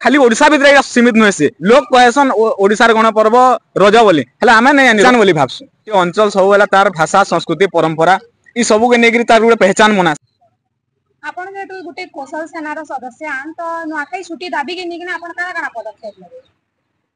खाली ओडिशा भितर सीमित नुहे से लोक कहसन ओडिशार गणपर्व रज बोली हेला आमे नै जानि बोली भाबसु अंचल सब वेला तार भाषा संस्कृति परंपरा ई सब के नेगरी तार गुटे पहचान मना आपण जेतु गुटे कौशल सेनार सदस्य आन तो नुआखाई छुट्टी दाबी के निकना आपण काना काना पदक्षेप लेबे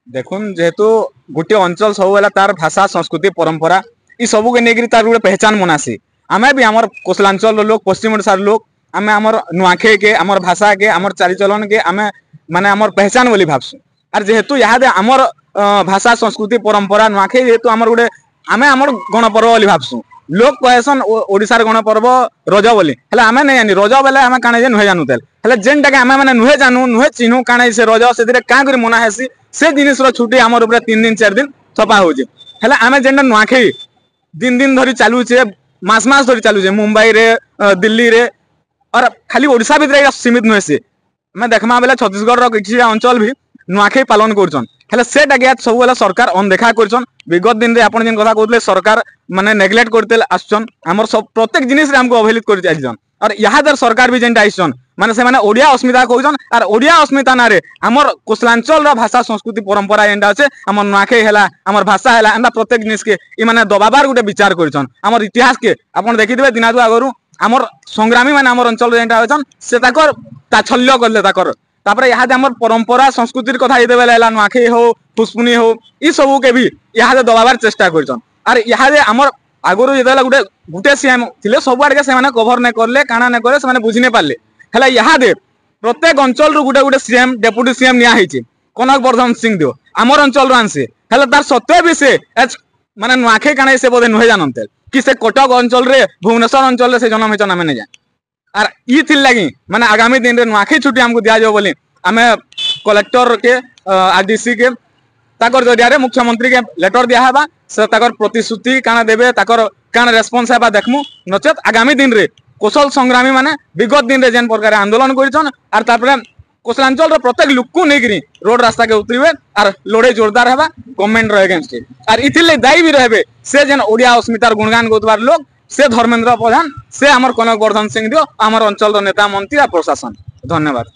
देखुन जेहेतु गोटे अंचल सब वेला तार भाषा संस्कृति परंपरा ई सब के नेगरी तार गुटे पहचान मनासी आमे भी हमर कोसलांचल लोग पश्चिम ओडिशार लोग आमे हमर नुआखे के हमर भाषा के हमर चालीचलन के आमे माने हमर पहचान बोली भाबसु आर जेहेतु यादे हमर भाषा संस्कृति परंपरा नुआखे जेहेतु हमर गुटे आमे हमर गणपर्व बोली भाबसु लोक कहसन ओडिशार गणपर्व रज बोली हेला आमे नै जानि रज बेले आमे काने जे नुहे जानुतेल हेला जेनटा के आमे माने नुहे जानु नुहे चिन्हु काने से रज से दिरे का करी मना हेसी से जिनिस रो छुट्टी हमर ऊपर 3 दिन 4 दिन छपा होजे हेला आमे जेनटा नुआखे दिन दिन धरी चालू छे मास मास धरी चालू छे मुंबई रे दिल्ली रे और खाली ओडिशा भितर सीमित नुहे से मैं देखमा बेले छत्तीसगढ़ रो किछि अंचल भी नुआखे पालन करछन हेले से टागिया सब बेला सरकार अनदेखा करछन विगत दिन रे आपण जेन कथा कहतले सरकार माने नेग्लेक्ट करते आछन हमर सब प्रत्येक जिनिस रे हमको अवहेलित कर आछन और यादर सरकार भी जेनटा आछन माने से माने ओडिया अस्मिता कहछन और ओडिया अस्मिता ना रे हमर कोसलांचल रो भाषा संस्कृति परंपरा एंडा আছে हमर नुआखे हेला हमर भाषा हेला एंडा प्रत्येक जिनिस के ई माने दबाबार गुटे विचार करछन हमर इतिहास के आपण देखिदिबे दिनादु आगरु हमर संग्रामी माने हमर अंचल जेनटा आछन से ताकर ताछल्य करले ताकर तापर याद हमर परंपरा संस्कृति कथा ये देबे लाला नुआखे हो फुसपुनी हो ई सब के भी याद दबाबार चेष्टा करछन और याद हमर आगरु जेतेला गुटे गुटे सीएम थिले सब आडके से माने कवर नै करले काना नै करे से माने बुझि नै पाले हेला याद प्रत्येक अंचल रो गुटे गुटे सीएम डेप्यूटी सीएम निया हिचे कनक वर्धन सिंह देव हमर अंचल रो आनसे हेला तार सत्य भी से माने नुआखे काना से बोधे नुहे जानते कि से कटक अंचल रे भुवनेश्वर अंचल रे से जन्म हेचन आमे नै जान और ई थिल लागी माने आगामी दिन रे नुआखे छुट्टी हमको दिया जो बोली आमे कलेक्टर के आरडीसी के ताकर जरिया रे मुख्यमंत्री के लेटर दिया हेबा से ताकर प्रतिश्रुति काना देबे ताकर काना रेस्पॉन्स हेबा देखमु नचेत आगामी दिन रे कौशल संग्रामी माने विगत दिन रे जेन प्रकार आंदोलन करिछन और तारपरे कोसलांचल रो प्रत्येक लोक को नेगिरी रोड रास्ता के उतरिबे और लड़ाई जोरदार हेबा गवर्नमेंट रो अगेंस्ट और इथिले दायी भी रहबे से जेन ओडिया अस्मितार गुणगान गौतबार लोग से धर्मेंद्र प्रधान से हमर कनक वर्धन सिंह दियो हमर अंचल रो नेता मंत्री आ प्रशासन धन्यवाद।